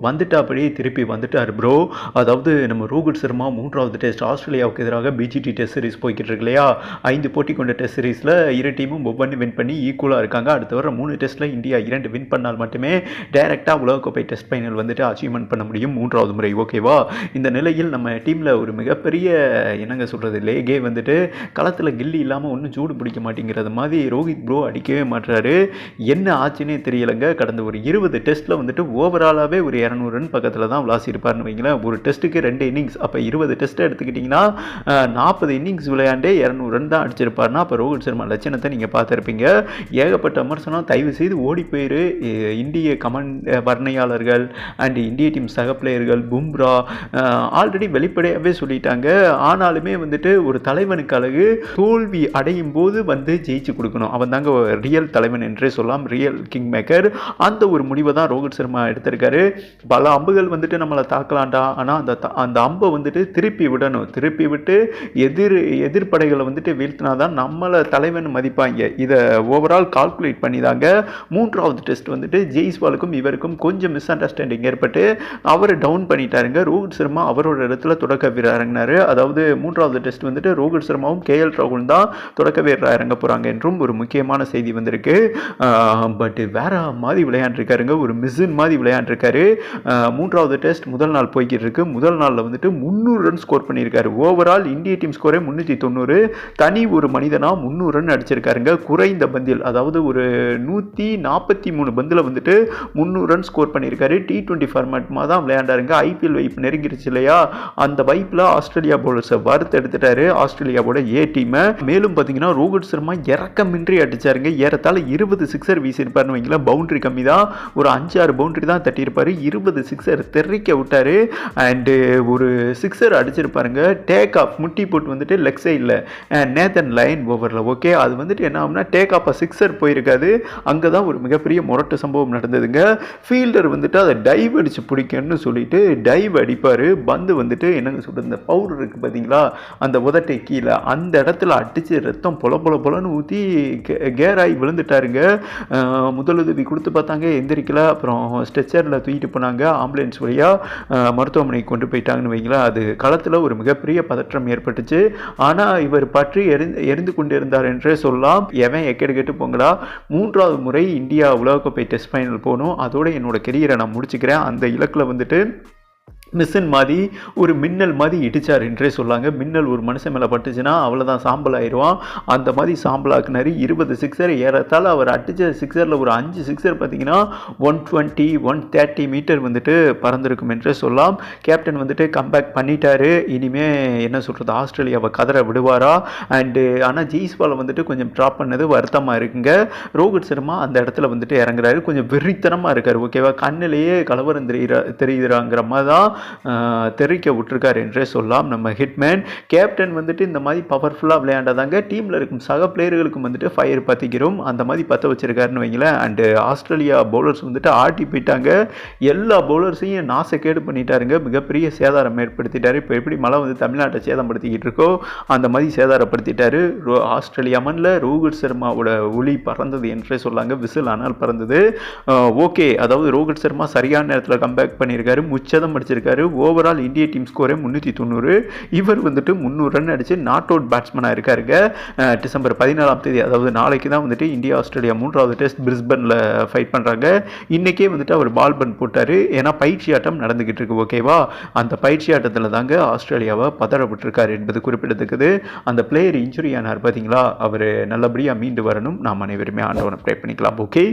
வந்துட்டாப்படி திருப்பி வந்துட்டார் ப்ரோ. அதாவது நம்ம ரோஹித் சர்மா 3வது டெஸ்ட் ஆஸ்திரேலியாவுக்கு எதிராக பிஜிடி டெஸ்ட் சீரிஸ் போய்கிட்டு இருக்கு இல்லையா. 5 போட்டி கொண்ட டெஸ்ட் சீரிஸில் இரு டீமும் ஒவ்வொன்று வின் பண்ணி ஈக்குவலாக இருக்காங்க. அடுத்த வர 3 டெஸ்ட்டில் இந்தியா 2 வின் பண்ணால் மட்டுமே டைரெக்டாக உலகக்கோப்பை டெஸ்ட் ஃபைனல் வந்துட்டு அச்சீவ்மெண்ட் பண்ண முடியும் 3வது முறை. ஓகேவா. இந்த நிலையில் நம்ம டீமில் ஒரு மிகப்பெரிய என்னங்க சொல்கிறது லேகே வந்துட்டு களத்தில் கில்லி இல்லாமல் ஒன்றும் சூடு பிடிக்க மாட்டேங்கிறது மாதிரி ரோஹித் ப்ரோ அடிக்கவே மாட்டுறாரு. என்ன ஆச்சுன்னே தெரியலைங்க. கடந்த ஒரு 20 டெஸ்ட்டில் வந்துட்டு ஓவராலாகவே ஒரு 200 ரன் பக்கத்தில் தான் விளாசிருப்பார்னு வைங்களேன். ஒரு டெஸ்ட்டுக்கு 2 இன்னிங்ஸ், அப்போ 20 டெஸ்ட்டை எடுத்துக்கிட்டிங்கன்னா 40 இன்னிங்ஸ் விளையாண்டே 200 ரன் தான் அடிச்சிருப்பார்னா அப்போ ரோஹித் சர்மா லட்சணத்தை நீங்கள் பார்த்துருப்பீங்க. ஏகப்பட்ட விமர்சனம். தயவு செய்து ஓடி போயிரு இந்திய வர்ணையாளர்கள் அண்ட் இந்திய டீம் சக பிளேயர்கள் பும்ரா ஆல்ரெடி வெளிப்படையாகவே சொல்லிட்டாங்க. ஆனாலுமே வந்துட்டு ஒரு தலைவனுக்கு அழகு தோல்வி அடையும் போது வந்து ஜெயிச்சு கொடுக்கணும். அவன் தாங்க ரியல் தலைவன் என்றே சொல்லலாம், ரியல் கிங் மேக்கர். அந்த ஒரு முடிவை தான் ரோஹித் சர்மா எடுத்திருக்காரு. பல அம்புகள் வந்துட்டு நம்மளை தாக்கலாண்டா, ஆனால் அந்த அம்பை வந்துட்டு திருப்பி விடணும். திருப்பி விட்டு எதிர்ப்படைகளை வந்துட்டு வீழ்த்தினாதான் நம்மளை தலைவன் மதிப்பாங்க. இதை ஓவரால் கால்குலேட் பண்ணி தாங்க 3வது டெஸ்ட் வந்துட்டு ஜெய்ஸ்வாலுக்கும் இவருக்கும் கொஞ்சம் மிஸ் அண்டர்ஸ்டாண்டிங் ஏற்பட்டு அவர் டவுன் பண்ணிட்டாருங்க. ரோஹித் சர்மா அவரோட இடத்துல தொடக்க வீரர் இறங்கினாரு. அதாவது 3வது டெஸ்ட் வந்துட்டு ரோஹித் சர்மாவும் KL ராகுல் தான் தொடக்க வீரராக இறங்க போகிறாங்க என்றும் ஒரு முக்கியமான செய்தி வந்திருக்கு. பட் வேற மாதிரி விளையாண்டுருக்காருங்க. ஒரு மிஷின் மாதிரி விளையாண்டுருக்காரு. 3வது டெஸ்ட் முதல் நாள் போய்கிட்டு இருக்கு. முதல் நாளில் வந்துட்டு 300 ரன் ஸ்கோர் பண்ணியிருக்காரு. ஓவரால் இந்திய டீம் ஸ்கோரே 390. தனி ஒரு மனிதனா 300 ரன் அடிச்சிருக்காருங்க. குறைந்த பந்தில், அதாவது ஒரு 143 பந்தில் வந்துட்டு 300 ரன் ஸ்கோர் பண்ணியிருக்காரு. T20 ஃபார்மேட்மா தான் விளையாண்டாருங்க. IPL வைப்பு நெருங்கிருச்சு இல்லையா, அந்த வைப்பில் ஆஸ்திரேலியா பவுலர்ஸை வறுத்து எடுத்துட்டாரு ஆஸ்திரேலியாவோட ஏ டீமை. மேலும் பார்த்தீங்கன்னா ரோஹித் சர்மா இறக்கமின்றி அடிச்சாருங்க. ஏறத்தாழ 20 சிக்ஸர் வீசியிருப்பாருன்னு வைங்களேன். பவுண்டரி கம்மி தான், ஒரு 5-6 பவுண்டரி தான் தட்டியிருப்பாரு. 20 சிக்ஸர் தெறிக்க விட்டாரு. அண்டு ஒரு சிக்ஸர் அடிச்சிருப்பாருங்க. டேக் ஆஃப் முட்டி போட்டு வந்துட்டு லெக் சைடில் நேத்தன் லைன் ஓவரில். ஓகே, அது வந்துட்டு என்ன ஆகும்னா டேக் ஆஃப் சிக்ஸர் போயிருக்காது. அங்கே தான் ஒரு மிகப்பெரிய முரட்டு சம்பவம் நடந்ததுங்க. ஃபீல்டர் வந்துட்டு அதை டைவ் அடித்து பிடிக்கணும்னு சொல்லிட்டு டைவ் அடிப்பார். பந்து வந்துட்டு என்னங்க சொல்கிறது, இந்த பவுடர் இருக்குது பார்த்தீங்களா, அந்த உதட்டை கீழே அந்த இடத்துல அடித்து ரத்தம் பொலன்னு ஊற்றி கேராகி விழுந்துட்டாருங்க. முதலுதவி கொடுத்து பார்த்தாங்க, எந்திரிக்கல. அப்புறம் ஸ்ட்ரெச்சரில் தூக்கிட்டு போனாங்க. ஆம்புலன்ஸ் வழியாக மருத்துவமனைக்கு கொண்டு போயிட்டாங்கன்னு வைங்களா. அது களத்தில் ஒரு மிகப்பெரிய பதற்றம் ஏற்பட்டுச்சு. ஆனால் இவர் பற்றி எரிந்து கொண்டிருந்தார் என்றே சொல்லலாம். எவன் எக்கெடு கெட்டு போங்களா, 3வது முறை இந்தியா உலகக்கோப்பை டெஸ்ட் ஃபைனல் போகணும், அதோட என்னோட கெரியரை நான் முடிச்சுக்கிறேன். அந்த இலக்கில் வந்துட்டு மிஷின் மாதிரி ஒரு மின்னல் மாதிரி இடித்தார் என்றே சொல்லாங்க. மின்னல் ஒரு மனுஷன் மேலே பட்டுச்சுன்னா அவ்வளோதான், சாம்பல் ஆயிடுவான். அந்த மாதிரி சாம்பலாக்குனாரு. 20 சிக்ஸர் ஏறத்தால் அவர் அடித்த சிக்ஸரில் ஒரு 5 சிக்ஸர் பார்த்தீங்கன்னா 120 130 மீட்டர் வந்துட்டு பறந்திருக்கும் என்றே சொல்லலாம். கேப்டன் வந்துட்டு கம்பேக் பண்ணிட்டாரு. இனிமே என்ன சொல்கிறது, ஆஸ்திரேலியாவை கதற விடுவாரா. அண்டு ஆனால் ஜெய்ஸ்வாலை வந்துட்டு கொஞ்சம் ட்ராப் பண்ணது வருத்தமாக இருக்குங்க. ரோஹித் சர்மா அந்த இடத்துல வந்துட்டு இறங்குறாரு. கொஞ்சம் வெறித்தனமாக இருக்கார். ஓகேவா, கண்ணிலேயே கலவரம் தெரியுறாங்கிற மாதிரி தான் தெரிவிக்க விட்டுருக்காரு என்றே சொல்லலாம் நம்ம ஹிட்மேன். கேப்டன் வந்துட்டு இந்த மாதிரி பவர்ஃபுல்லாக விளையாண்டாதாங்க டீமில் இருக்கும் சக பிளேயர்களுக்கும் வந்துட்டு ஃபயர் பற்றிக்கிறோம். அந்த மாதிரி பற்ற வச்சிருக்காருன்னு வைங்களேன். அண்டு ஆஸ்திரேலியா பவுலர்ஸ் வந்துட்டு ஆட்டி போயிட்டாங்க. எல்லா பவுலர்ஸையும் நாசக்கேடு பண்ணிட்டாருங்க. மிகப்பெரிய சேதாரம் ஏற்படுத்திட்டாரு. இப்போ எப்படி மழை வந்து தமிழ்நாட்டை சேதப்படுத்திக்கிட்டு இருக்கோ அந்த மாதிரி சேதாரப்படுத்திட்டாரு. ஆஸ்திரேலியா மண்ணில் ரோஹித் சர்மாவோட ஒளி பறந்தது என்றே சொல்லாங்க. விசில் ஆனால் பறந்தது. ஓகே, அதாவது ரோஹித் சர்மா சரியான நேரத்தில் கம்பேக் பண்ணியிருக்காரு. முச்சதம் அடிச்சிருக்காரு. ஓவரால் இந்திய டீம் ஸ்கோரே 390. இவர் வந்துட்டு 300 ரன் அடிச்சு நாட் அவுட் பேட்ஸ்மேனாக இருக்காருங்க. டிசம்பர் 14ஆம் தேதி, அதாவது நாளைக்கு தான் வந்துட்டு இந்தியா ஆஸ்திரேலியா 3வது டெஸ்ட் பிரிஸ்பனில் ஃபைட் பண்ணுறாங்க. இன்றைக்கே வந்துட்டு அவர் பால் பன் போட்டார். ஏன்னா பயிற்சி ஆட்டம் நடந்துக்கிட்டு இருக்கு. ஓகேவா, அந்த பயிற்சி ஆட்டத்தில் தாங்க ஆஸ்திரேலியாவை பதறப்பட்டிருக்காரு என்பது குறிப்பிடத்தக்கது. அந்த பிளேயர் இன்ஜுரி ஆனார் பார்த்தீங்களா, அவர் நல்லபடியாக மீண்டு வரணும். நாம் அனைவருமே ஆண்டவனை ப்ரே பண்ணிக்கலாம். ஓகே.